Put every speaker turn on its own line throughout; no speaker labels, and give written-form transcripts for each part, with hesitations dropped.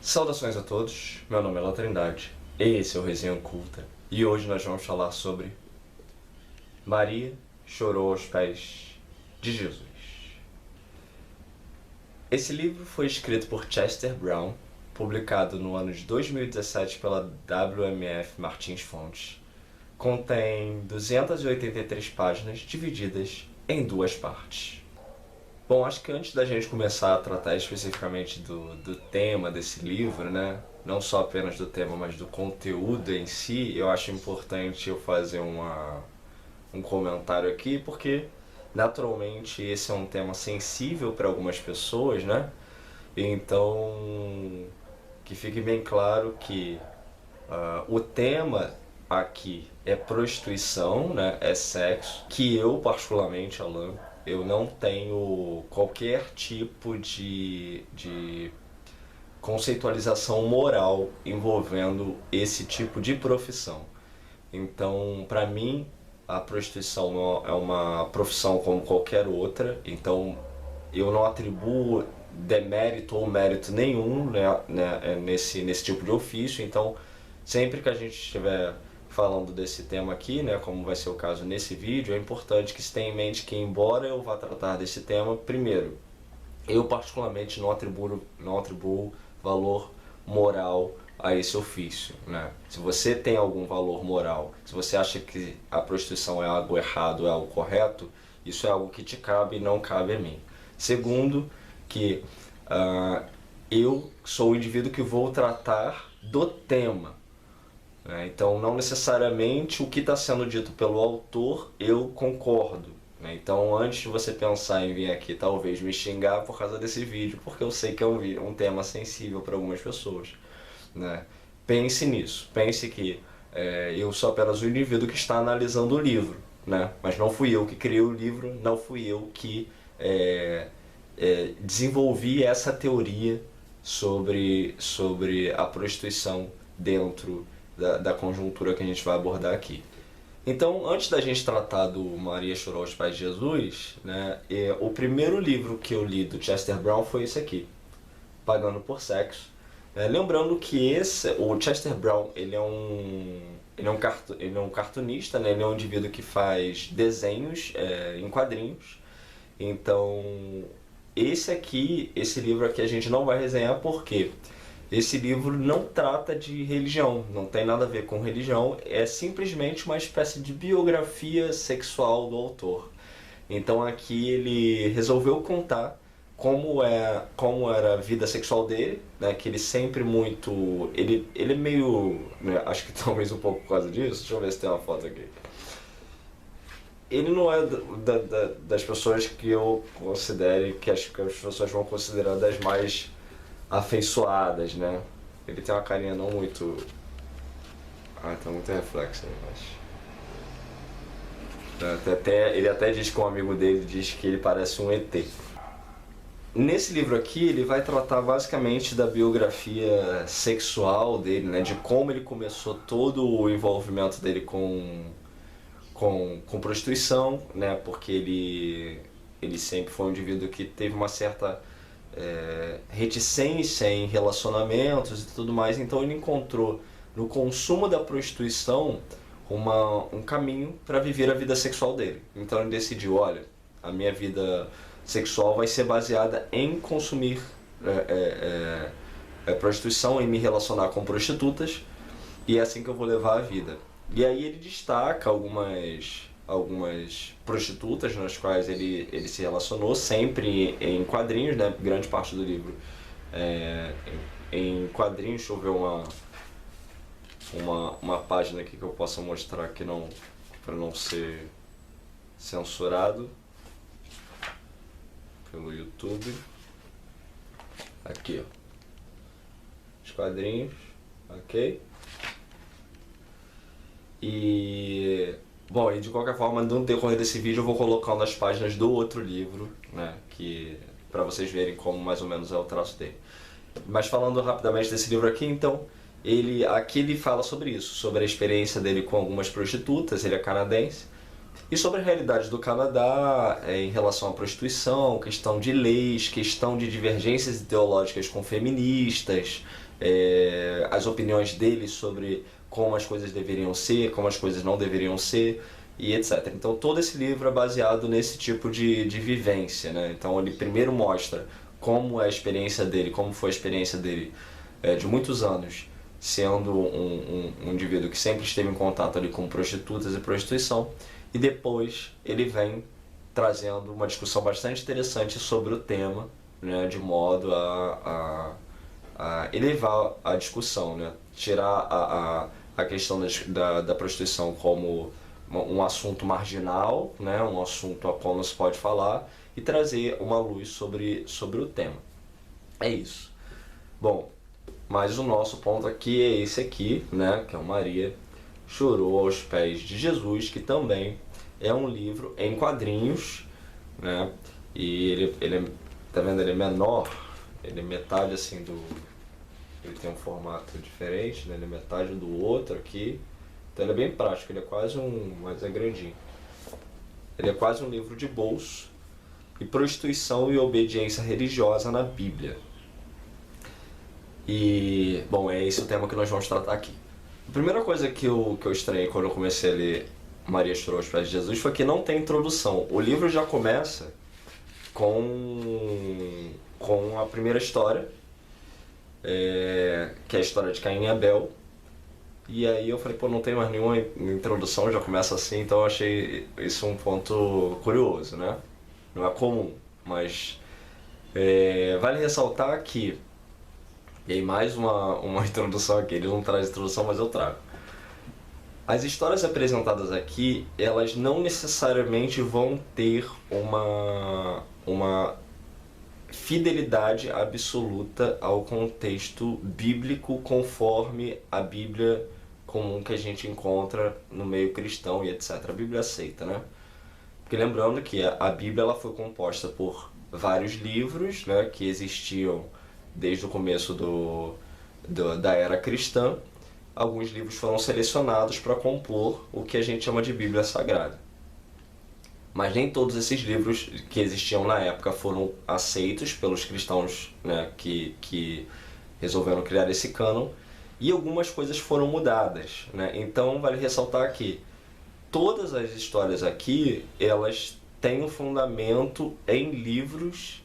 Saudações a todos, meu nome é La Trindade, esse é o Resenha Oculta e hoje nós vamos falar sobre Maria chorou aos pés de Jesus. Esse livro foi escrito por Chester Brown, publicado no ano de 2017 pela WMF Martins Fontes. Contém 283 páginas divididas em duas partes. Bom, acho que antes da gente começar a tratar especificamente do tema desse livro, né? Não só apenas do tema, mas do conteúdo em si, eu acho importante eu fazer um comentário aqui, porque naturalmente esse é um tema sensível para algumas pessoas, né? Então, que fique bem claro que o tema aqui é prostituição, né? É sexo, que eu particularmente, Alan, eu não tenho qualquer tipo de conceitualização moral envolvendo esse tipo de profissão. Então, para mim, a prostituição é uma profissão como qualquer outra, então eu não atribuo demérito ou mérito nenhum, né, nesse tipo de ofício. Então, sempre que a gente estiver falando desse tema aqui, né, como vai ser o caso nesse vídeo, é importante que se tenha em mente que, embora eu vá tratar desse tema, primeiro, eu particularmente não atribuo valor moral a esse ofício, né? Se você tem algum valor moral, se você acha que a prostituição é algo errado, é algo correto, isso é algo que te cabe e não cabe a mim. Segundo, que eu sou o indivíduo que vou tratar do tema. Então, não necessariamente o que está sendo dito pelo autor eu concordo. Então, antes de você pensar em vir aqui talvez me xingar por causa desse vídeo, porque eu sei que é um tema sensível para algumas pessoas, né? Pense nisso, pense que eu sou apenas o indivíduo que está analisando o livro, né? Mas não fui eu que criei o livro, não fui eu que desenvolvi essa teoria sobre a prostituição dentro da conjuntura que a gente vai abordar aqui. Então, antes da gente tratar do Maria chorou aos pés de Jesus, né, o primeiro livro que eu li do Chester Brown foi esse aqui, Pagando por Sexo. Lembrando que o Chester Brown, ele é um cartunista, né, ele é um indivíduo que faz desenhos em quadrinhos. Então, esse livro aqui a gente não vai resenhar porque esse livro não trata de religião, não tem nada a ver com religião, é simplesmente uma espécie de biografia sexual do autor. Então aqui ele resolveu contar como era a vida sexual dele, né, que ele sempre muito... Ele é meio... Né, acho que talvez um pouco por causa disso, deixa eu ver se tem uma foto aqui. Ele não é das pessoas que eu considere, que as pessoas vão considerar das mais afeiçoadas, né? Ele tem uma carinha não muito... tá muito reflexo aí, mas... ele até diz que um amigo dele diz que ele parece um ET. Nesse livro aqui, ele vai tratar basicamente da biografia sexual dele, né? De como ele começou todo o envolvimento dele com prostituição, né? Porque ele sempre foi um indivíduo que teve uma certa reticência em relacionamentos e tudo mais, então ele encontrou no consumo da prostituição um caminho para viver a vida sexual dele. Então ele decidiu, olha, a minha vida sexual vai ser baseada em consumir prostituição, em me relacionar com prostitutas, e é assim que eu vou levar a vida. E aí ele destaca algumas prostitutas nas quais ele se relacionou, sempre em quadrinhos, né? Grande parte do livro em quadrinhos. Deixa eu ver uma página aqui que eu possa mostrar que para não ser censurado pelo YouTube. Aqui, ó, os quadrinhos, ok? Bom, e de qualquer forma, no decorrer desse vídeo eu vou colocando as páginas do outro livro, né, para vocês verem como mais ou menos é o traço dele. Mas falando rapidamente desse livro aqui, então, aqui ele fala sobre isso, sobre a experiência dele com algumas prostitutas. Ele é canadense, E sobre a realidade do Canadá em relação à prostituição, questão de leis, questão de divergências ideológicas com feministas, as opiniões deles sobre como as coisas deveriam ser, como as coisas não deveriam ser, e etc. Então todo esse livro é baseado nesse tipo de vivência, né? Então ele primeiro mostra como é a experiência dele, como foi a experiência dele de muitos anos, sendo um indivíduo que sempre esteve em contato ali com prostitutas e prostituição, e depois ele vem trazendo uma discussão bastante interessante sobre o tema, né, de modo a elevar a discussão, né, tirar a questão da prostituição como um assunto marginal, né, um assunto a qual não se pode falar, e trazer uma luz sobre o tema. É isso. Bom, mas o nosso ponto aqui é esse aqui, né, que é o Maria Chorou aos Pés de Jesus, que também é um livro em quadrinhos, né, e ele tá vendo, ele é menor, ele é metade assim do... Ele tem um formato diferente, né, ele é metade do outro aqui, então ele é bem prático, ele é quase mas é grandinho. Ele é quase um livro de bolso, e prostituição e obediência religiosa na Bíblia. E, bom, é esse o tema que nós vamos tratar aqui. A primeira coisa que eu estranhei quando eu comecei a ler Maria Chorou aos Pés de Jesus foi que não tem introdução. O livro já começa com a primeira história, que é a história de Caim e Abel. E aí eu falei, pô, não tem mais nenhuma introdução, já começa assim, então eu achei isso um ponto curioso, né? Não é comum, mas vale ressaltar que, e aí mais uma introdução aqui, ele não traz introdução, mas eu trago. As histórias apresentadas aqui, elas não necessariamente vão ter uma fidelidade absoluta ao contexto bíblico conforme a Bíblia comum que a gente encontra no meio cristão e etc. A Bíblia aceita, né? Porque lembrando que a Bíblia ela foi composta por vários livros, né, que existiam desde o começo da era cristã. Alguns livros foram selecionados para compor o que a gente chama de Bíblia Sagrada. Mas nem todos esses livros que existiam na época foram aceitos pelos cristãos, né, que resolveram criar esse cânon, e algumas coisas foram mudadas, né? Então vale ressaltar que todas as histórias aqui, elas têm um fundamento em livros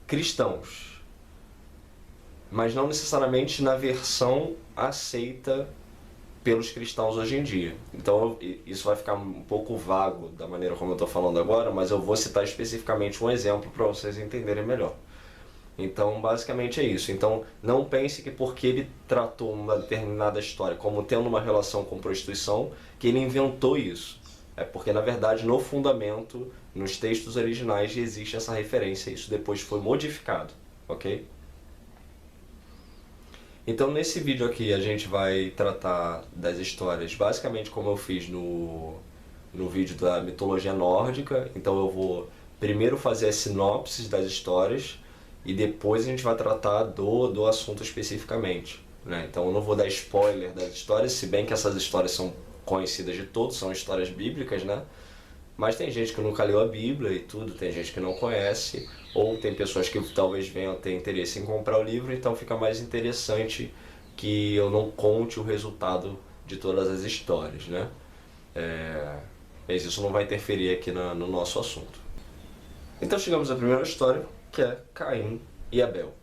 cristãos, mas não necessariamente na versão aceita pelos cristãos hoje em dia. Então isso vai ficar um pouco vago da maneira como eu estou falando agora, mas eu vou citar especificamente um exemplo para vocês entenderem melhor. Então basicamente é isso. Então não pense que porque ele tratou uma determinada história como tendo uma relação com prostituição, que ele inventou isso. É porque na verdade no fundamento, nos textos originais existe essa referência, isso depois foi modificado, ok? Então nesse vídeo aqui a gente vai tratar das histórias basicamente como eu fiz no vídeo da mitologia nórdica. Então eu vou primeiro fazer as sinopses das histórias e depois a gente vai tratar do assunto especificamente, né? Então eu não vou dar spoiler das histórias, se bem que essas histórias são conhecidas de todos, são histórias bíblicas, né? Mas tem gente que nunca leu a Bíblia e tudo, tem gente que não conhece, ou tem pessoas que talvez venham ter interesse em comprar o livro, então fica mais interessante que eu não conte o resultado de todas as histórias, né? Mas isso não vai interferir aqui no nosso assunto. Então chegamos à primeira história, que é Caim e Abel.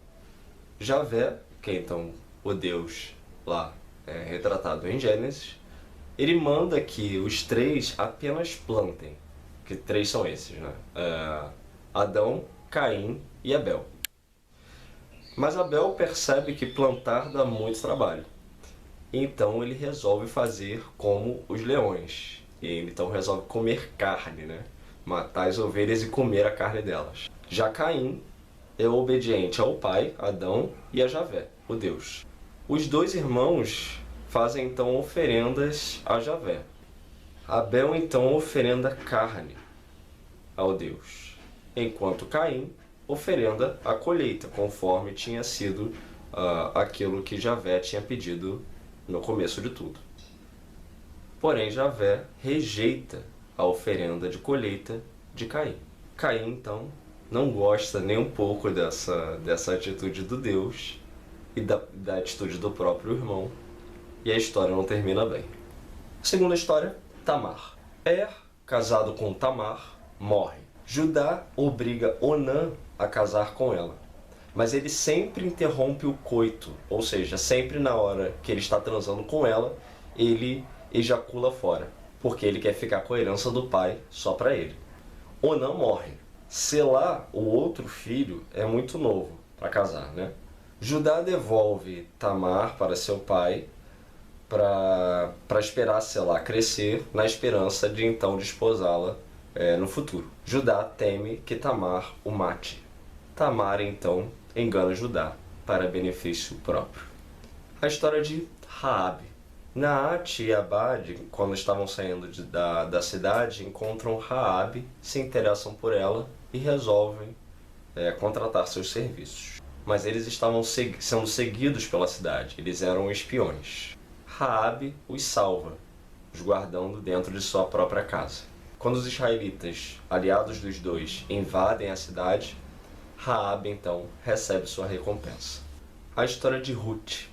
Javé, que é então o Deus lá retratado em Gênesis, ele manda que os três apenas plantem, que três são esses, né? Adão, Caim e Abel. Mas Abel percebe que plantar dá muito trabalho, então ele resolve fazer como os leões. E ele então resolve comer carne, né? Matar as ovelhas e comer a carne delas. Já Caim é obediente ao pai, Adão, e a Javé, o Deus. Os dois irmãos fazem então oferendas a Javé. Abel então oferenda carne ao Deus, enquanto Caim oferenda a colheita, conforme tinha sido aquilo que Javé tinha pedido no começo de tudo. Porém, Javé rejeita a oferenda de colheita de Caim. Caim, então, não gosta nem um pouco dessa atitude do Deus e da atitude do próprio irmão, e a história não termina bem. Segunda história, Tamar. Casado com Tamar, morre. Judá obriga Onã a casar com ela, mas ele sempre interrompe o coito, ou seja, sempre na hora que ele está transando com ela, ele ejacula fora, porque ele quer ficar com a herança do pai só para ele. Onã morre. Selá, o outro filho, é muito novo para casar, né? Judá devolve Tamar para seu pai para esperar Selá crescer, na esperança de então desposá-la no futuro. Judá teme que Tamar o mate. Tamar então engana Judá para benefício próprio. A história de Raabe. Naate e Abade, quando estavam saindo da cidade, encontram Raabe, se interessam por ela e resolvem contratar seus serviços. Mas eles estavam sendo seguidos pela cidade, eles eram espiões. Raabe os salva, os guardando dentro de sua própria casa. Quando os israelitas, aliados dos dois, invadem a cidade, Raabe então recebe sua recompensa. A história de Ruth.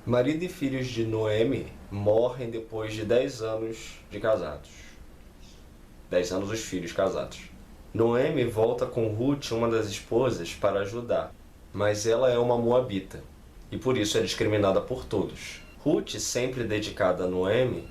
Marido e filhos de Noemi morrem depois de 10 anos de casados. 10 anos os filhos casados. Noemi volta com Ruth, uma das esposas, para Judá, mas ela é uma moabita e por isso é discriminada por todos. Ruth, sempre dedicada a Noemi,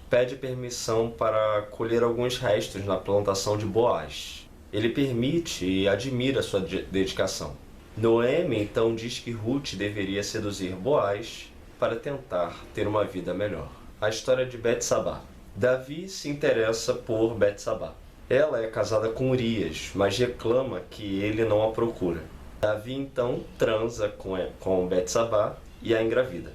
pede permissão para colher alguns restos na plantação de Boaz. Ele permite e admira sua dedicação. Noemi então diz que Ruth deveria seduzir Boaz para tentar ter uma vida melhor. A história de Betsabá. Davi se interessa por Betsabá. Ela é casada com Urias, mas reclama que ele não a procura. Davi então transa com Betsabá e a engravida.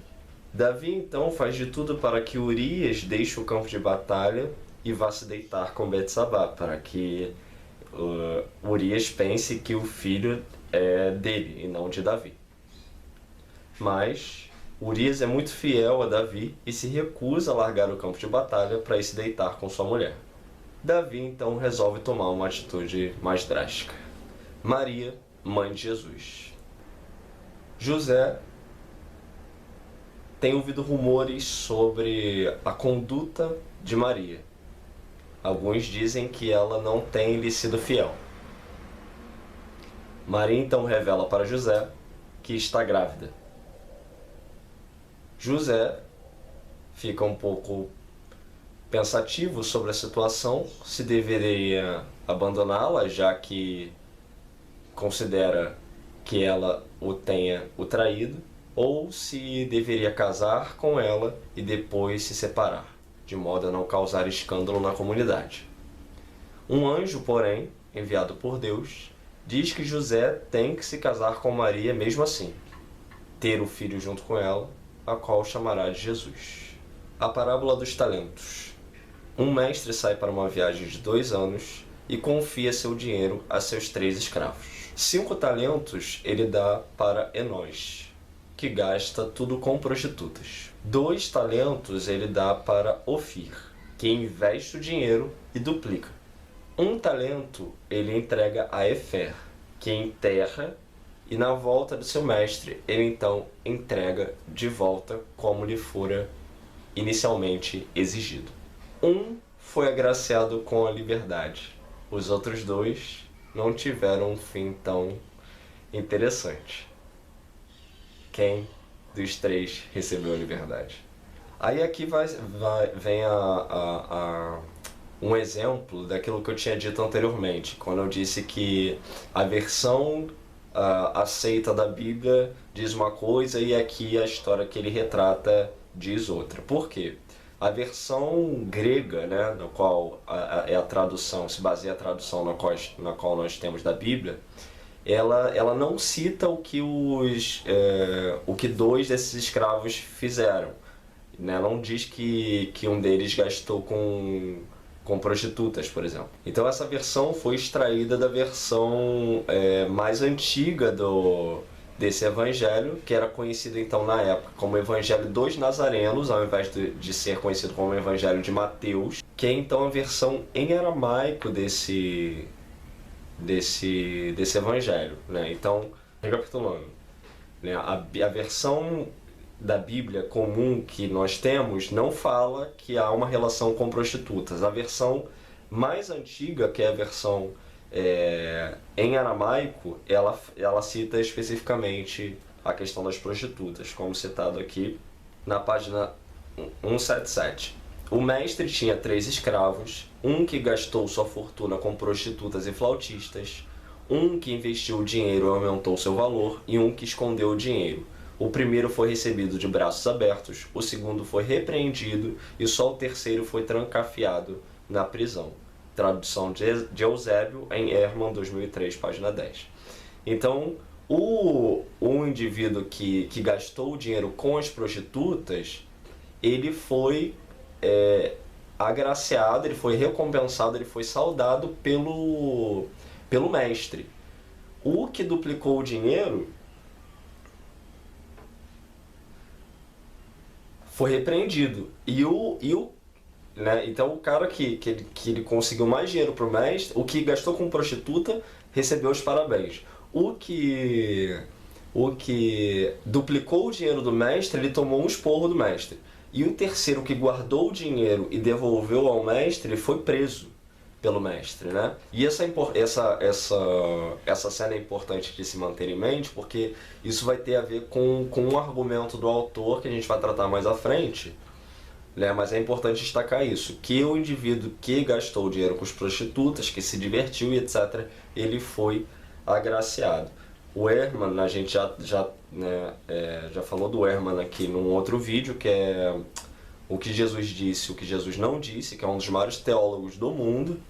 Davi então faz de tudo para que Urias deixe o campo de batalha e vá se deitar com Betsabá, para que Urias pense que o filho é dele e não de Davi. Mas Urias é muito fiel a Davi e se recusa a largar o campo de batalha para ir se deitar com sua mulher. Davi então resolve tomar uma atitude mais drástica. Maria, mãe de Jesus. José tem ouvido rumores sobre a conduta de Maria. Alguns dizem que ela não tem lhe sido fiel. Maria então revela para José que está grávida. José fica um pouco pensativo sobre a situação, se deveria abandoná-la, já que considera que ela o tenha traído, ou se deveria casar com ela e depois se separar, de modo a não causar escândalo na comunidade. Um anjo, porém, enviado por Deus, diz que José tem que se casar com Maria mesmo assim, ter o filho junto com ela, a qual chamará de Jesus. A parábola dos talentos. Um mestre sai para uma viagem de 2 anos e confia seu dinheiro a seus 3 escravos. 5 talentos ele dá para Enós, que gasta tudo com prostitutas. 2 talentos ele dá para Ofir, que investe o dinheiro e duplica. 1 talento ele entrega a Efer, que enterra, e na volta do seu mestre ele então entrega de volta como lhe fora inicialmente exigido. 1 foi agraciado com a liberdade. Os outros 2 não tiveram um fim tão interessante. Quem dos 3 recebeu a liberdade? Aí aqui vem um exemplo daquilo que eu tinha dito anteriormente, quando eu disse que a versão aceita da Bíblia diz uma coisa e aqui a história que ele retrata diz outra. Por quê? A versão grega, né, na qual é a tradução, se baseia a tradução na qual nós temos da Bíblia, ela não cita o que 2 desses escravos fizeram, né? Não diz que um deles gastou com prostitutas, por exemplo. Então essa versão foi extraída da versão mais antiga desse evangelho, que era conhecido então na época como Evangelho dos Nazarenos, ao invés de ser conhecido como Evangelho de Mateus. que é então a versão em aramaico desse evangelho, né? Então, recapitulando, né? A versão da Bíblia comum que nós temos não fala que há uma relação com prostitutas. A versão mais antiga, que é a versão em aramaico, ela cita especificamente a questão das prostitutas, como citado aqui na página 177. O mestre tinha 3 escravos, um que gastou sua fortuna com prostitutas e flautistas, um que investiu o dinheiro e aumentou seu valor, e um que escondeu o dinheiro. O primeiro foi recebido de braços abertos, o segundo foi repreendido e só o terceiro foi trancafiado na prisão. Tradução de Eusébio em Herman, 2003, página 10. Então, o indivíduo que gastou o dinheiro com as prostitutas, ele foi agraciado, ele foi recompensado, ele foi saudado pelo mestre. O que duplicou o dinheiro foi repreendido. Né? Então o cara que ele conseguiu mais dinheiro pro mestre, o que gastou com prostituta, recebeu os parabéns. O que duplicou o dinheiro do mestre, ele tomou um esporro do mestre. E o terceiro que guardou o dinheiro e devolveu ao mestre, ele foi preso pelo mestre, né? E essa cena é importante de se manter em mente, porque isso vai ter a ver com um argumento do autor que a gente vai tratar mais à frente, né? Mas é importante destacar isso, que o indivíduo que gastou dinheiro com as prostitutas, que se divertiu e etc., ele foi agraciado. O Herman, a gente já falou do Herman aqui num outro vídeo, que é o que Jesus disse, o que Jesus não disse, que é um dos maiores teólogos do mundo.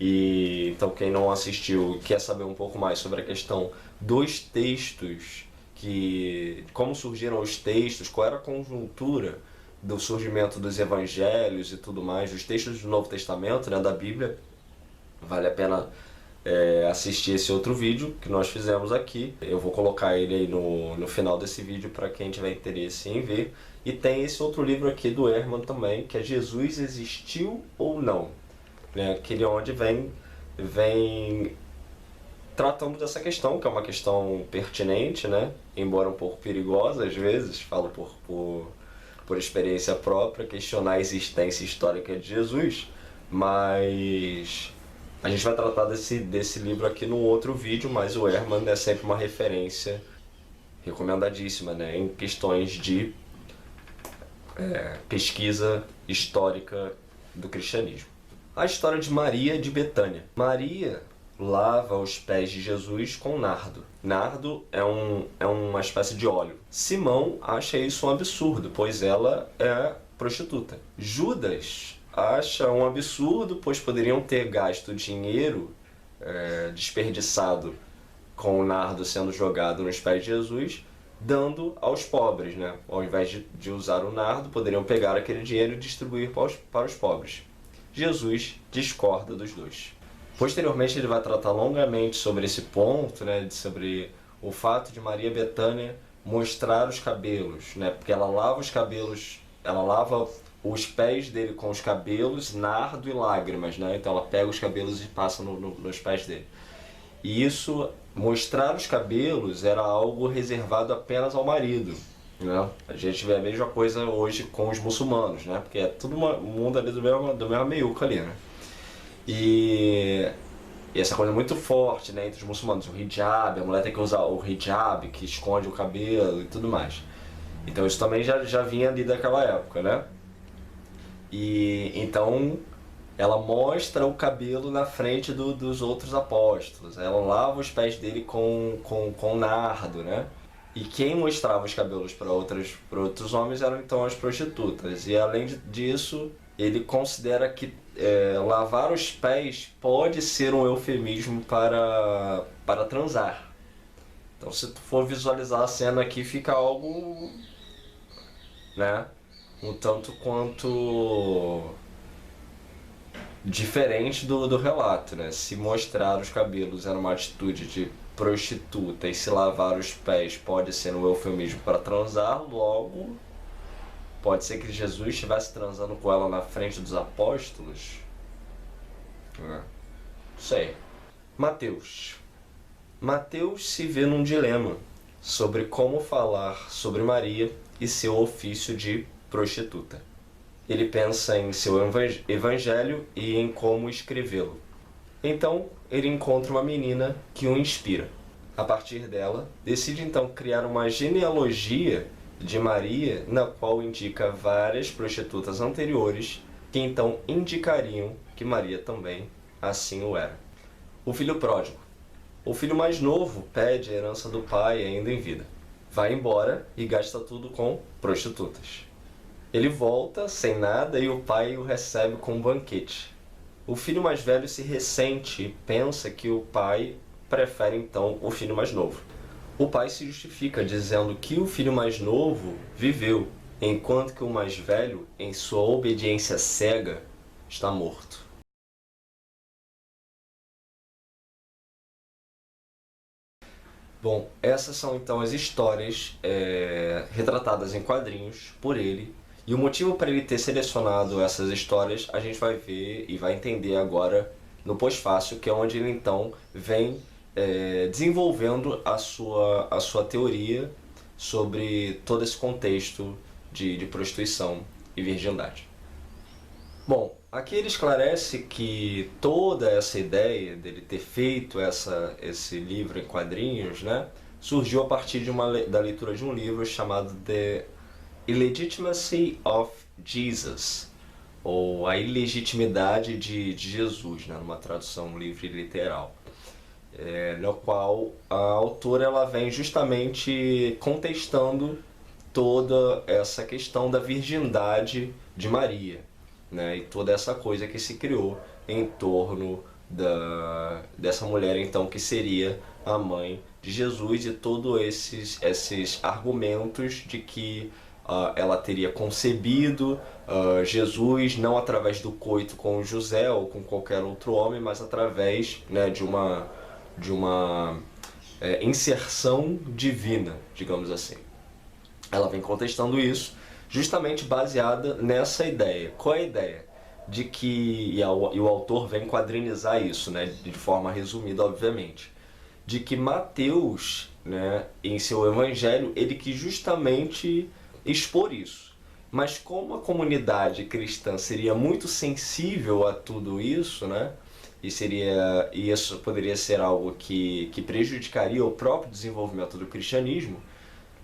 E então quem não assistiu quer saber um pouco mais sobre a questão dos textos, como surgiram os textos, qual era a conjuntura do surgimento dos evangelhos e tudo mais, os textos do Novo Testamento, né, da Bíblia, vale a pena assistir esse outro vídeo que nós fizemos aqui. Eu vou colocar ele aí no final desse vídeo para quem tiver interesse em ver. E tem esse outro livro aqui do Herman também, que é Jesus Existiu ou Não? Né? Aquele onde vem tratando dessa questão, que é uma questão pertinente, né? Embora um pouco perigosa às vezes, falo por experiência própria, questionar a existência histórica de Jesus, mas a gente vai tratar desse livro aqui num outro vídeo, mas o Herman é sempre uma referência recomendadíssima, né, em questões de pesquisa histórica do cristianismo. A história de Maria de Betânia. Maria lava os pés de Jesus com nardo. Nardo é uma espécie de óleo. Simão acha isso um absurdo, pois ela é prostituta. Judas acha um absurdo, pois poderiam ter gasto dinheiro desperdiçado com o nardo sendo jogado nos pés de Jesus, dando aos pobres, né? Ao invés de usar o nardo, poderiam pegar aquele dinheiro e distribuir para os pobres. Jesus discorda dos dois. Posteriormente ele vai tratar longamente sobre esse ponto, né? Sobre o fato de Maria Betânia mostrar os cabelos, né? Porque ela lava os cabelos, ela lava os pés dele com os cabelos, nardo e lágrimas, né? Então ela pega os cabelos e passa nos pés dele. E isso, mostrar os cabelos, era algo reservado apenas ao marido, né? A gente vê a mesma coisa hoje com os muçulmanos, né? Porque é tudo um mundo ali do mesmo meiuca ali, né? E essa coisa muito forte, né, entre os muçulmanos, o hijab, a mulher tem que usar o hijab, que esconde o cabelo e tudo mais. Então isso também já vinha ali daquela época, né? E então ela mostra o cabelo na frente dos outros apóstolos, ela lava os pés dele com nardo, né? E quem mostrava os cabelos para outros homens eram então as prostitutas. E além disso, ele considera que lavar os pés pode ser um eufemismo para transar. Então se tu for visualizar a cena aqui, fica algo, né, um tanto quanto diferente do relato, né? Se mostrar os cabelos era uma atitude de prostituta e se lavar os pés pode ser um eufemismo para transar, logo Pode ser que Jesus estivesse transando com ela na frente dos apóstolos? Não sei. Mateus. Mateus se vê num dilema sobre como falar sobre Maria e seu ofício de prostituta. Ele pensa em seu evangelho e em como escrevê-lo. Então, ele encontra uma menina que o inspira. A partir dela, decide então criar uma genealogia de Maria, na qual indica várias prostitutas anteriores, que então indicariam que Maria também assim o era. O filho pródigo. O filho mais novo pede a herança do pai ainda em vida. Vai embora e gasta tudo com prostitutas. Ele volta sem nada e o pai o recebe com um banquete. O filho mais velho se ressente e pensa que o pai prefere então o filho mais novo. O pai se justifica dizendo que o filho mais novo viveu, enquanto que o mais velho, em sua obediência cega, está morto. Bom, essas são então as histórias retratadas em quadrinhos por ele. E o motivo para ele ter selecionado essas histórias a gente vai ver e vai entender agora no pós-fácil, que é onde ele então vem desenvolvendo a sua teoria sobre todo esse contexto de prostituição e virgindade. Bom, aqui ele esclarece que toda essa ideia dele ter feito esse livro em quadrinhos, né, surgiu a partir da leitura de um livro chamado The Illegitimacy of Jesus, ou A Ilegitimidade de Jesus, né, numa tradução livre e literal, no qual a autora ela vem justamente contestando toda essa questão da virgindade de Maria, né, e toda essa coisa que se criou em torno dessa mulher então que seria a mãe de Jesus, e todos esses argumentos de que ela teria concebido Jesus não através do coito com José ou com qualquer outro homem, mas através, né, de uma inserção divina, digamos assim. Ela vem contestando isso justamente baseada nessa ideia. Qual é a ideia? De que, e o autor vem quadrinizar isso, né, de forma resumida, obviamente, de que Mateus, né, em seu evangelho, ele quis justamente expor isso. Mas como a comunidade cristã seria muito sensível a tudo isso, né, e isso poderia ser algo que prejudicaria o próprio desenvolvimento do cristianismo,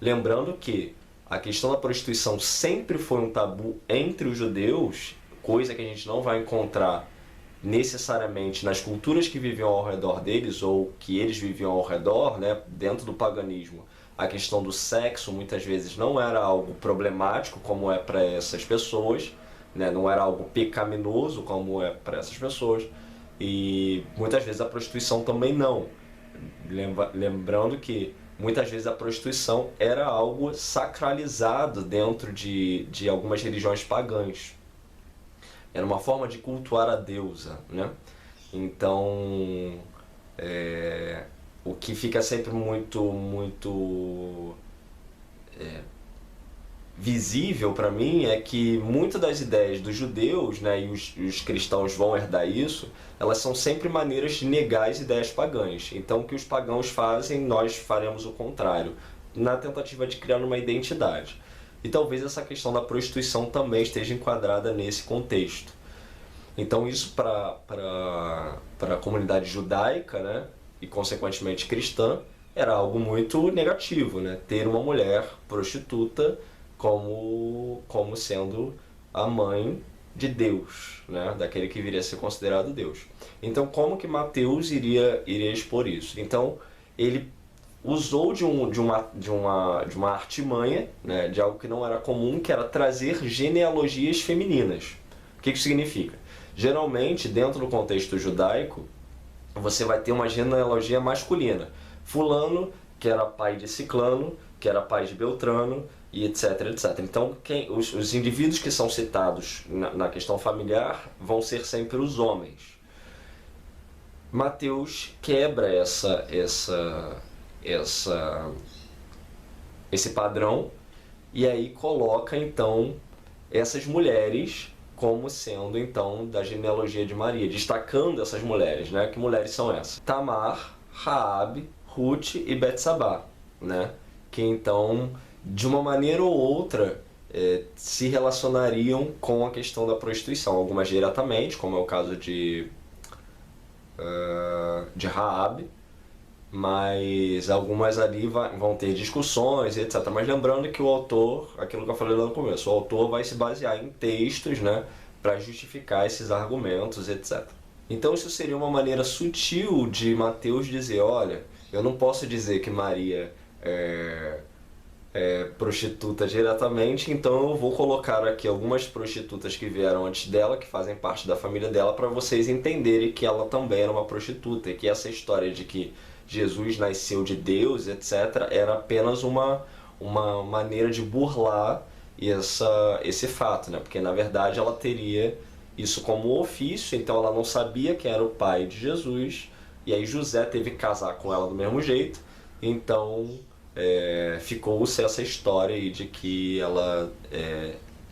lembrando que a questão da prostituição sempre foi um tabu entre os judeus, coisa que a gente não vai encontrar necessariamente nas culturas que viviam ao redor deles ou que eles viviam ao redor, né, dentro do paganismo. A questão do sexo muitas vezes não era algo problemático como é para essas pessoas, né, não era algo pecaminoso como é para essas pessoas, e muitas vezes a prostituição também não. Lembrando que muitas vezes a prostituição era algo sacralizado dentro de algumas religiões pagãs. Era uma forma de cultuar a deusa, né? Então, o que fica sempre muito visível para mim é que muitas das ideias dos judeus, né, e os cristãos vão herdar isso, elas são sempre maneiras de negar as ideias pagãs. Então o que os pagãos fazem, nós faremos o contrário, na tentativa de criar uma identidade. E talvez essa questão da prostituição também esteja enquadrada nesse contexto. Então isso para a comunidade judaica, né, e consequentemente cristã, era algo muito negativo, né, ter uma mulher prostituta como sendo a mãe de Deus, né? Daquele que viria a ser considerado Deus. Então, como que Mateus iria expor isso? Então, ele usou de uma artimanha, né? De algo que não era comum, que era trazer genealogias femininas. O que isso significa? Geralmente, dentro do contexto judaico, você vai ter uma genealogia masculina. Fulano, que era pai de Ciclano, que era pai de Beltrano, e etc, etc. Então, os indivíduos que são citados na questão familiar vão ser sempre os homens. Mateus quebra esse padrão e aí coloca, então, essas mulheres como sendo então da genealogia de Maria, destacando essas mulheres, né? Que mulheres são essas? Tamar, Raabe, Ruth e Betsabá, né? Que então, de uma maneira ou outra, se relacionariam com a questão da prostituição, algumas diretamente, como é o caso de Raabe, mas algumas ali vão ter discussões, etc. Mas lembrando que o autor, aquilo que eu falei lá no começo, o autor vai se basear em textos, né, para justificar esses argumentos, etc. Então isso seria uma maneira sutil de Mateus dizer, olha, eu não posso dizer que Maria é prostituta diretamente, então eu vou colocar aqui algumas prostitutas que vieram antes dela, que fazem parte da família dela, para vocês entenderem que ela também era uma prostituta, e que essa história de que Jesus nasceu de Deus, etc., era apenas uma maneira de burlar esse fato, né? Porque na verdade ela teria isso como ofício, então ela não sabia quem era o pai de Jesus, e aí José teve que casar com ela do mesmo jeito, então ficou-se essa história aí de que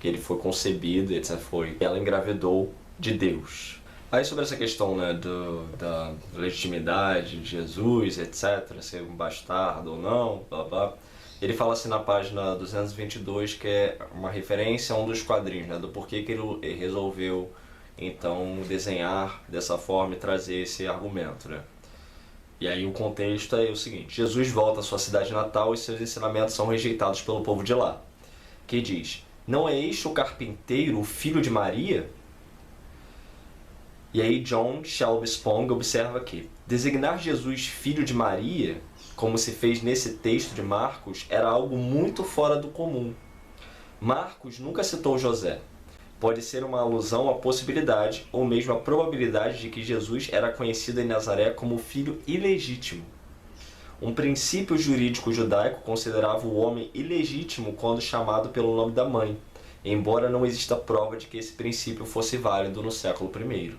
que ele foi concebido, etc. Ela engravidou de Deus. Aí sobre essa questão, né, da legitimidade de Jesus, etc., ser um bastardo ou não, blá blá, ele fala assim na página 222, que é uma referência a um dos quadrinhos, né, do porquê que ele resolveu então desenhar dessa forma e trazer esse argumento, né. E aí o contexto é o seguinte: Jesus volta à sua cidade natal e seus ensinamentos são rejeitados pelo povo de lá, que diz, não é este o carpinteiro, o filho de Maria? E aí John Shelby Spong observa que designar Jesus filho de Maria, como se fez nesse texto de Marcos, era algo muito fora do comum. Marcos nunca citou José. Pode ser uma alusão à possibilidade, ou mesmo à probabilidade de que Jesus era conhecido em Nazaré como filho ilegítimo. Um princípio jurídico judaico considerava o homem ilegítimo quando chamado pelo nome da mãe, embora não exista prova de que esse princípio fosse válido no século I.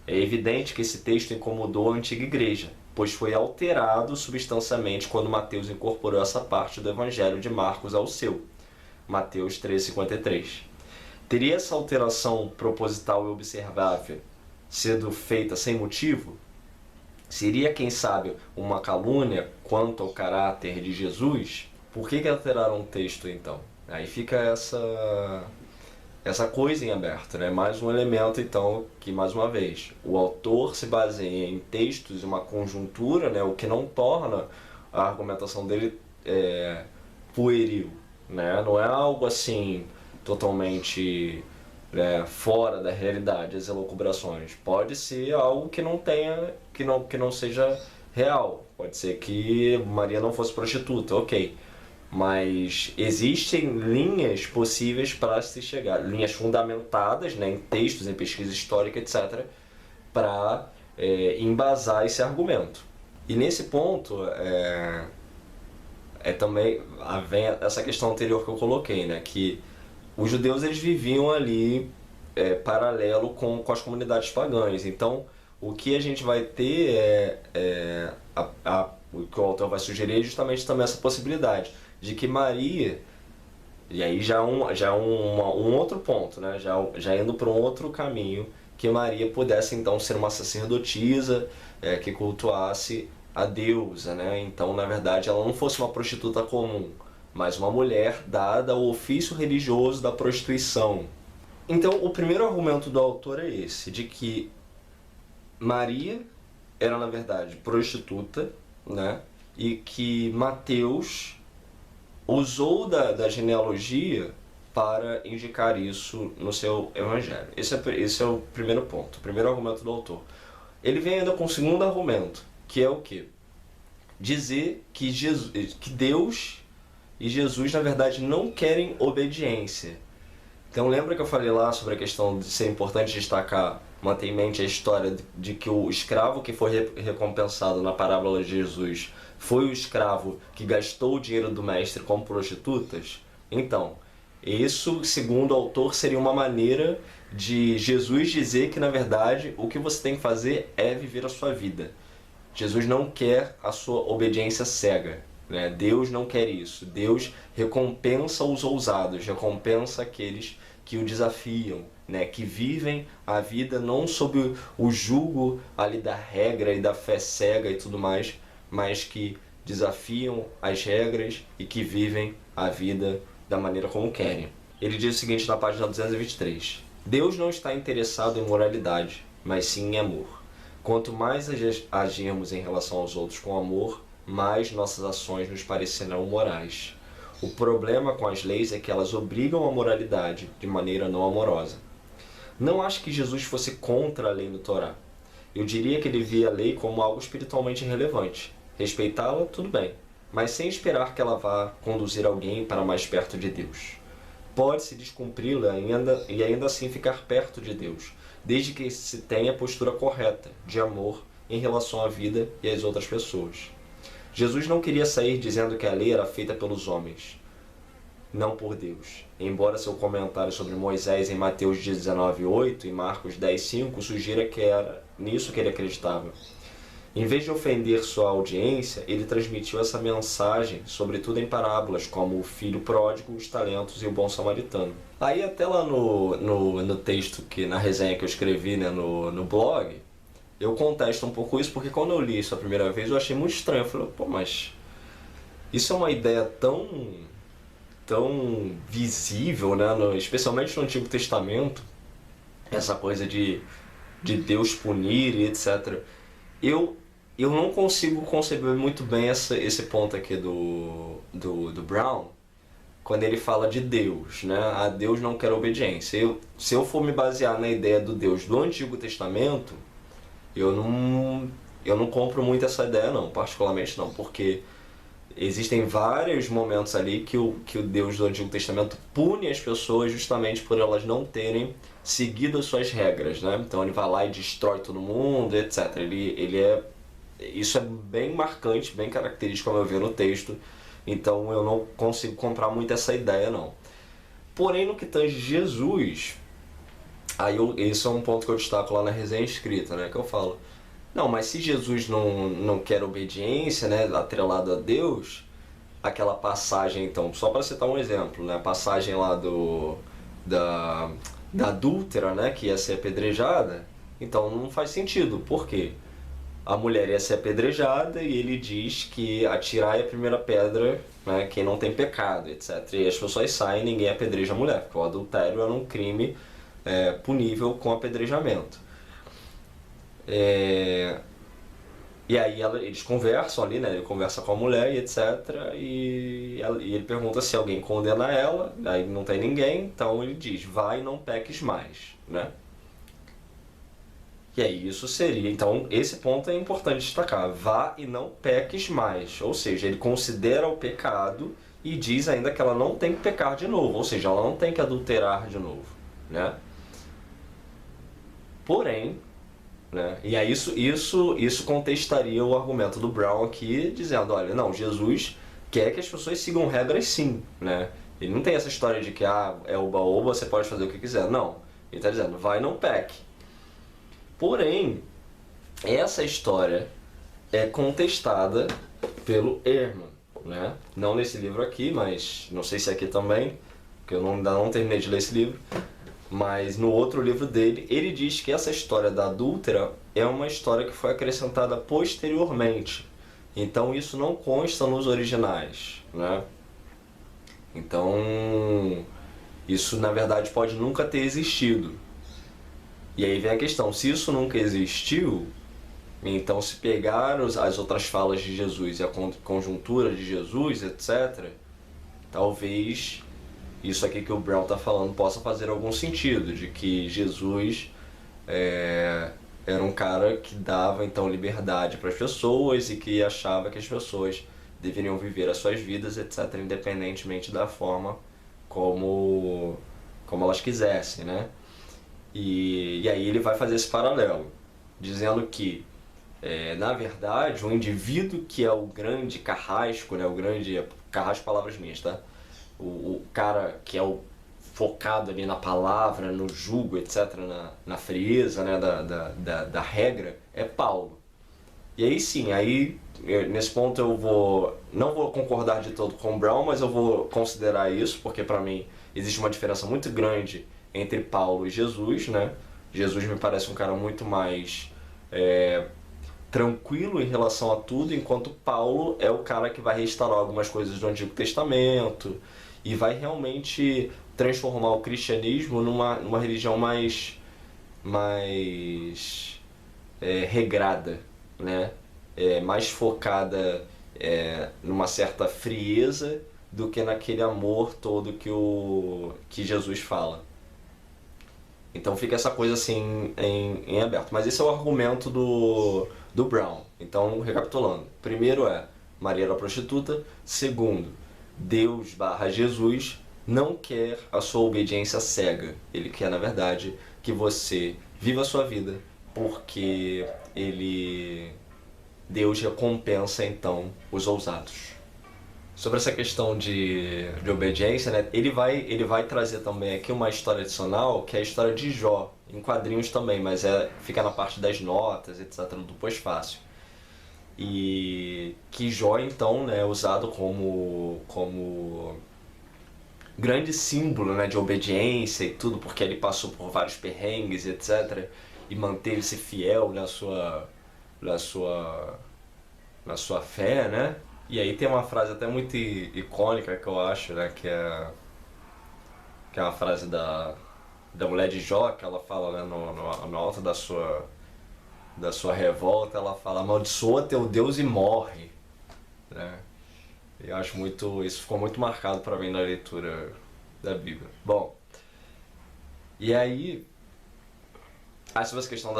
É evidente que esse texto incomodou a antiga igreja, pois foi alterado substancialmente quando Mateus incorporou essa parte do Evangelho de Marcos ao seu, Mateus 3,53. Teria essa alteração proposital e observável sido feita sem motivo? Seria, quem sabe, uma calúnia quanto ao caráter de Jesus? Por que alteraram o texto, então? Aí fica essa coisa em aberto, né? Mais um elemento, então, que, mais uma vez, o autor se baseia em textos e uma conjuntura, né? O que não torna a argumentação dele pueril, né? Não é algo assim totalmente fora da realidade, as elucubrações. Pode ser algo que não seja real. Pode ser que Maria não fosse prostituta, ok. Mas existem linhas possíveis para se chegar, linhas fundamentadas, né, em textos, em pesquisa histórica, etc., para embasar esse argumento. E nesse ponto, também vem essa questão anterior que eu coloquei, né, que os judeus eles viviam ali paralelo com as comunidades pagãs. Então, o que a gente vai ter o que o autor vai sugerir é justamente também essa possibilidade de que Maria, e aí já é um outro ponto, né? já indo para um outro caminho, que Maria pudesse então ser uma sacerdotisa que cultuasse a deusa, né? Então, na verdade, ela não fosse uma prostituta comum, mas uma mulher dada ao ofício religioso da prostituição. Então, o primeiro argumento do autor é esse, de que Maria era, na verdade, prostituta, né? E que Mateus usou da genealogia para indicar isso no seu evangelho. Esse é o primeiro ponto, o primeiro argumento do autor. Ele vem ainda com o segundo argumento, que é o quê? Dizer que Deus e Jesus, na verdade, não querem obediência. Então lembra que eu falei lá sobre a questão de ser importante destacar, manter em mente a história de que o escravo que foi recompensado na parábola de Jesus foi o escravo que gastou o dinheiro do mestre com prostitutas? Então, isso, segundo o autor, seria uma maneira de Jesus dizer que, na verdade, o que você tem que fazer é viver a sua vida. Jesus não quer a sua obediência cega, né? Deus não quer isso. Deus recompensa os ousados, recompensa aqueles que o desafiam, né? Que vivem a vida não sob o jugo ali da regra e da fé cega e tudo mais, mas que desafiam as regras e que vivem a vida da maneira como querem. Ele diz o seguinte na página 223: Deus não está interessado em moralidade, mas sim em amor. Quanto mais agirmos em relação aos outros com amor, mais nossas ações nos parecerão morais. O problema com as leis é que elas obrigam a moralidade de maneira não amorosa. Não acho que Jesus fosse contra a lei do Torá. Eu diria que ele via a lei como algo espiritualmente relevante. Respeitá-la, tudo bem, mas sem esperar que ela vá conduzir alguém para mais perto de Deus. Pode-se descumpri-la e ainda assim ficar perto de Deus, desde que se tenha a postura correta, de amor, em relação à vida e às outras pessoas. Jesus não queria sair dizendo que a lei era feita pelos homens, não por Deus. Embora seu comentário sobre Moisés em Mateus 19:8 e Marcos 10:5 sugira que era nisso que ele acreditava. Em vez de ofender sua audiência, ele transmitiu essa mensagem, sobretudo em parábolas, como o filho pródigo, os talentos e o bom samaritano. Aí até lá no texto, na resenha que eu escrevi, né, no blog, eu contesto um pouco isso, porque quando eu li isso a primeira vez eu achei muito estranho. Eu falei, pô, mas isso é uma ideia tão visível, né, especialmente no Antigo Testamento, essa coisa de Deus punir e etc. Eu não consigo conceber muito bem esse ponto aqui do Brown, quando ele fala de Deus, né? A Deus não quer obediência. Se eu for me basear na ideia do Deus do Antigo Testamento, eu não compro muito essa ideia não, particularmente não, porque existem vários momentos ali que o Deus do Antigo Testamento pune as pessoas justamente por elas não terem seguido as suas regras, né? Então ele vai lá e destrói todo mundo, etc. Isso é bem marcante, bem característico, ao meu ver, no texto. Então eu não consigo comprar muito essa ideia, não. Porém, no que tange Jesus, esse é um ponto que eu destaco lá na resenha escrita, né? Que eu falo, não, mas se Jesus não quer obediência, né, atrelado a Deus, aquela passagem, então, só para citar um exemplo, né, a passagem lá da adúltera, né, que ia ser apedrejada, então não faz sentido. Por quê? A mulher ia ser apedrejada e ele diz que atirai a primeira pedra, né, quem não tem pecado, etc. E as pessoas saem e ninguém apedreja a mulher, porque o adultério era um crime punível com apedrejamento. E aí eles conversam ali, né? Ele conversa com a mulher e etc. E ele pergunta se alguém condena ela, aí não tem ninguém, então ele diz, vai e não peques mais, né? E aí isso seria, então esse ponto é importante destacar, vá e não peques mais, ou seja, ele considera o pecado e diz ainda que ela não tem que pecar de novo, ou seja, ela não tem que adulterar de novo, né? Porém, né, e aí isso contestaria o argumento do Brown aqui, dizendo, olha, não, Jesus quer que as pessoas sigam regras sim, né? Ele não tem essa história de que é oba-oba, você pode fazer o que quiser, não. Ele está dizendo, vai e não peque. Porém, essa história é contestada pelo Ehrman, né? Não nesse livro aqui, mas não sei se aqui também, porque eu ainda não terminei de ler esse livro, mas no outro livro dele, ele diz que essa história da adúltera é uma história que foi acrescentada posteriormente. Então isso não consta nos originais, né? Então isso na verdade pode nunca ter existido. E aí vem a questão, se isso nunca existiu, então se pegar as outras falas de Jesus e a conjuntura de Jesus, etc., talvez isso aqui que o Brown está falando possa fazer algum sentido, de que Jesus era um cara que dava então liberdade para as pessoas e que achava que as pessoas deveriam viver as suas vidas, etc., independentemente da forma como elas quisessem, né? E aí ele vai fazer esse paralelo, dizendo que, na verdade, o indivíduo que é o grande carrasco, né, carrasco, palavras minhas, tá? O cara que é o focado ali na palavra, no jugo, etc., na frieza, né, da regra, é Paulo. E aí sim, nesse ponto não vou concordar de todo com o Brown, mas eu vou considerar isso, porque para mim existe uma diferença muito grande entre Paulo e Jesus, né? Jesus me parece um cara muito mais tranquilo em relação a tudo, enquanto Paulo é o cara que vai restaurar algumas coisas do Antigo Testamento e vai realmente transformar o cristianismo numa religião mais regrada, né? Mais focada numa certa frieza do que naquele amor todo que Jesus fala. Então fica essa coisa assim em aberto. Mas esse é o argumento do Brown. Então, recapitulando. Primeiro Maria era prostituta. Segundo, Deus barra Jesus não quer a sua obediência cega. Ele quer, na verdade, que você viva a sua vida, porque Deus recompensa então os ousados. Sobre essa questão de obediência, né, ele vai trazer também aqui uma história adicional, que é a história de Jó, em quadrinhos também, mas fica na parte das notas, etc., do pós-fácil. E que Jó, então, né, é usado como grande símbolo, né, de obediência e tudo, porque ele passou por vários perrengues, etc., e manteve-se fiel na sua fé, né? E aí tem uma frase até muito icônica que eu acho, né? Que é uma frase da mulher de Jó, que ela fala, né, no alto da sua revolta, ela fala: amaldiçoa teu Deus e morre, né? E eu acho isso ficou muito marcado para mim na leitura da Bíblia. Bom, e aí sobre essa questão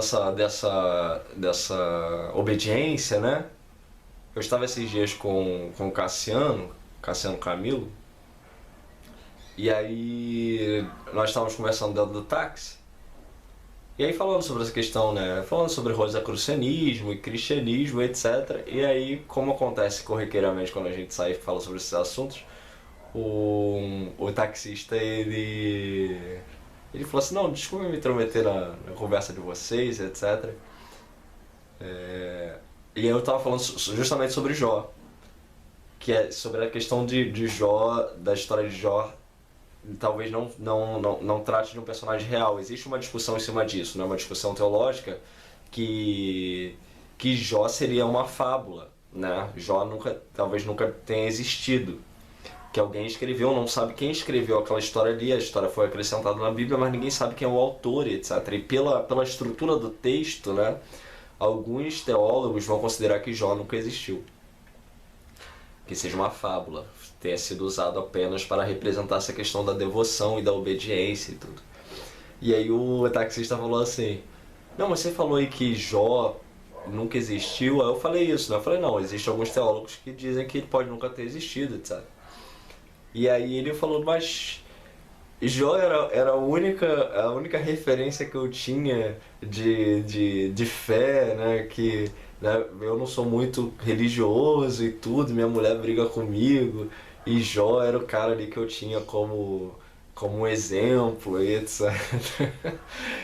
dessa obediência, né? Eu estava esses dias com o Cassiano Camilo, e aí nós estávamos conversando dentro do táxi, e aí falando sobre essa questão, né? Falando sobre rosacrucianismo e cristianismo, etc. E aí, como acontece corriqueiramente quando a gente sai e fala sobre esses assuntos, o taxista, ele falou assim: não, desculpa me intrometer na conversa de vocês, etc. E aí eu estava falando justamente sobre Jó, que é sobre a questão de Jó, da história de Jó, talvez não trate de um personagem real. Existe uma discussão em cima disso, né? Uma discussão teológica que Jó seria uma fábula, né? Jó talvez nunca tenha existido, que alguém escreveu, não sabe quem escreveu aquela história ali, a história foi acrescentada na Bíblia, mas ninguém sabe quem é o autor, etc. E pela estrutura do texto, né, alguns teólogos vão considerar que Jó nunca existiu, que seja uma fábula, tenha sido usado apenas para representar essa questão da devoção e da obediência e tudo. E aí o taxista falou assim: não, mas você falou aí que Jó nunca existiu. Aí eu falei isso, né? Eu falei: não, existem alguns teólogos que dizem que ele pode nunca ter existido, etc. E aí ele falou: mas Jó era a única referência que eu tinha de fé, né? Que, né, eu não sou muito religioso e tudo, minha mulher briga comigo, e Jó era o cara ali que eu tinha como um exemplo e etc.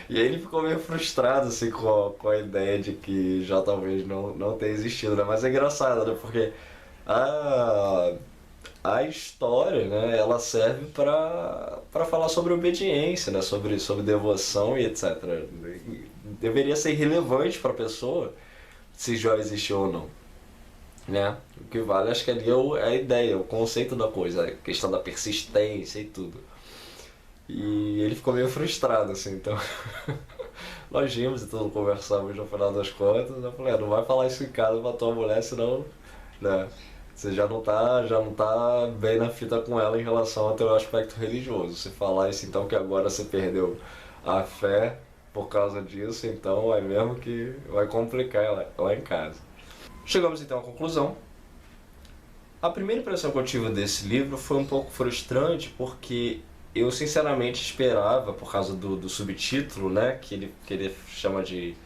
E aí ele ficou meio frustrado assim, com a ideia de que Jó talvez não tenha existido, né? Mas é engraçado, né? Porque a, a história, né, ela serve para falar sobre obediência, né? Sobre devoção e etc. Deveria ser irrelevante para a pessoa se Jó existiu ou não, né? O que vale, acho que ali é a ideia, o conceito da coisa, a questão da persistência e tudo. E ele ficou meio frustrado, assim, então nós vimos e tudo, conversamos no final das contas. Eu falei: não vai falar isso em casa pra tua mulher, senão, né, você já não tá bem na fita com ela em relação ao teu aspecto religioso. Se falar isso então, que agora você perdeu a fé por causa disso, então é mesmo que vai complicar lá em casa. Chegamos então à conclusão. A primeira impressão que eu tive desse livro foi um pouco frustrante, porque eu sinceramente esperava, por causa do subtítulo, né, que ele chama de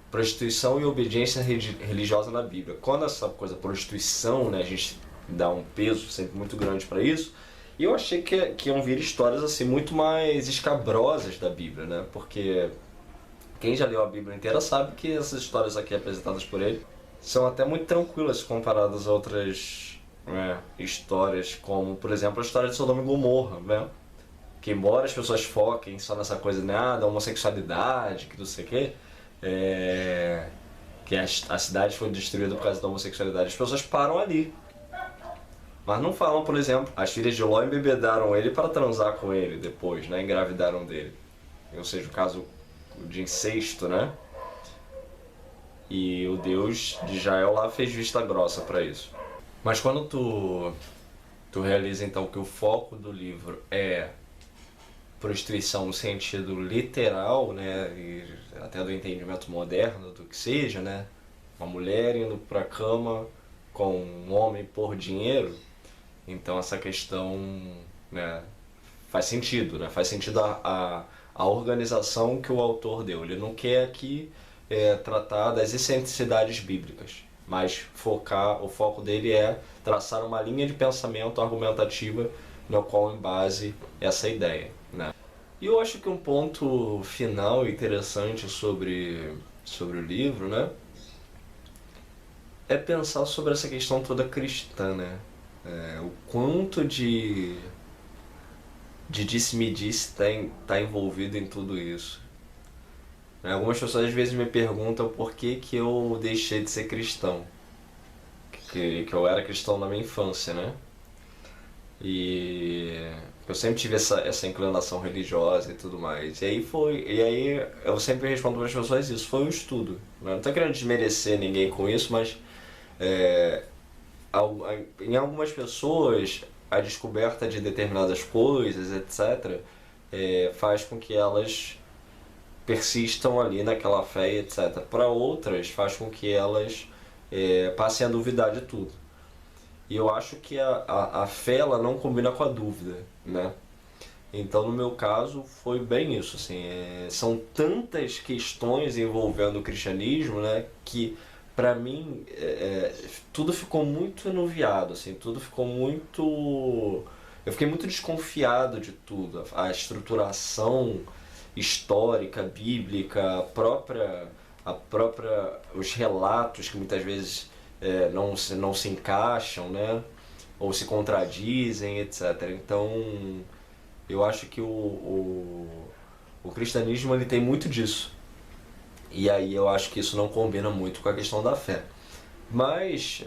prostituição e obediência religiosa na Bíblia. Quando essa coisa prostituição, né, a gente dá um peso sempre muito grande para isso, e eu achei que iam vir histórias assim muito mais escabrosas da Bíblia, né, porque quem já leu a Bíblia inteira sabe que essas histórias aqui apresentadas por ele são até muito tranquilas comparadas a outras, né, histórias, como, por exemplo, a história de Sodoma e Gomorra, né? Que embora as pessoas foquem só nessa coisa, né, da homossexualidade, que não sei o quê, que a cidade foi destruída por causa da homossexualidade, as pessoas param ali. Mas não falam, por exemplo, as filhas de Ló embebedaram ele para transar com ele depois, né? Engravidaram dele. Ou seja, o caso de incesto, né? E o Deus de Israel lá fez vista grossa para isso. Mas quando tu realiza então que o foco do livro é prostituição no sentido literal, né? E até do entendimento moderno do que seja, né? Uma mulher indo pra cama com um homem por dinheiro. Então essa questão, né, faz sentido, né? Faz sentido a organização que o autor deu. Ele não quer aqui tratar das excentricidades bíblicas, mas o foco dele é traçar uma linha de pensamento argumentativa no qual embase essa ideia, né? E eu acho que um ponto final interessante sobre o livro, né, é pensar sobre essa questão toda cristã, né? O quanto de disse-me-disse tá envolvido em tudo isso. Né? Algumas pessoas às vezes me perguntam por que eu deixei de ser cristão. Que eu era cristão na minha infância, né? E eu sempre tive essa inclinação religiosa e tudo mais. E aí eu sempre respondo para as pessoas isso, foi um estudo. Né? Não estou querendo desmerecer ninguém com isso, mas é, em algumas pessoas a descoberta de determinadas coisas, etc., faz com que elas persistam ali naquela fé, etc. Para outras, faz com que elas passem a duvidar de tudo. E eu acho que a fé ela não combina com a dúvida, né? Então, no meu caso, foi bem isso, assim, são tantas questões envolvendo o cristianismo, né, que pra mim tudo ficou muito enuviado, assim, tudo ficou muito... Eu fiquei muito desconfiado de tudo, a estruturação histórica, bíblica, os relatos que muitas vezes não se encaixam, né, ou se contradizem, etc. Então, eu acho que o cristianismo ele tem muito disso. E aí eu acho que isso não combina muito com a questão da fé. Mas,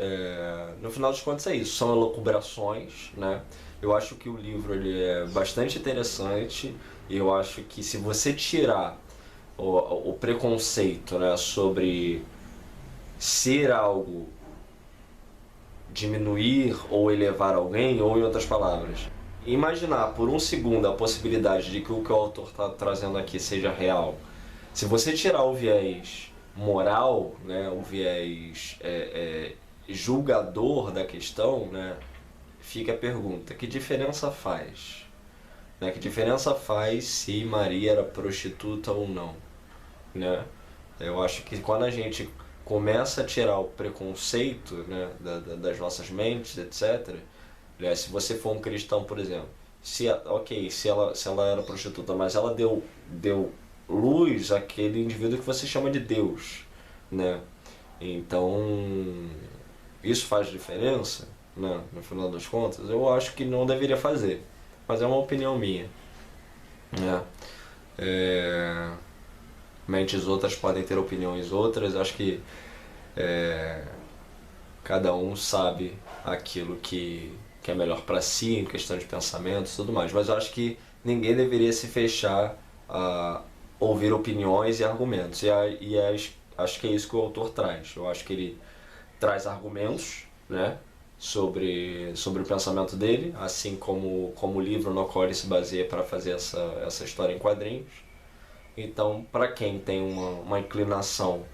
no final dos contos é isso, são elucubrações, né? Eu acho que o livro ele é bastante interessante e eu acho que se você tirar o preconceito, né, sobre ser algo, diminuir ou elevar alguém, ou em outras palavras, imaginar por um segundo a possibilidade de que o que o autor está trazendo aqui seja real. Se você tirar o viés moral, né, o viés julgador da questão, né, fica a pergunta, que diferença faz? Né, que diferença faz se Maria era prostituta ou não? Né? Eu acho que quando a gente começa a tirar o preconceito, né, das nossas mentes, etc., né, se você for um cristão, por exemplo, se ela era prostituta, mas ela deu luz àquele indivíduo que você chama de Deus, né? Então, isso faz diferença, né? No final das contas, eu acho que não deveria fazer, mas é uma opinião minha, né? Mentes outras podem ter opiniões outras, acho que cada um sabe aquilo que é melhor para si, em questão de pensamento e tudo mais, mas eu acho que ninguém deveria se fechar a ouvir opiniões e argumentos, acho que é isso que o autor traz. Eu acho que ele traz argumentos, né, sobre o pensamento dele, assim como o livro no qual ele se baseia para fazer essa história em quadrinhos. Então, para quem tem uma inclinação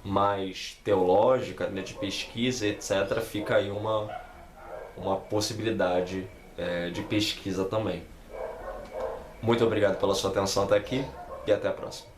mais teológica, né, de pesquisa, etc., fica aí uma possibilidade de pesquisa também. Muito obrigado pela sua atenção até aqui e até a próxima.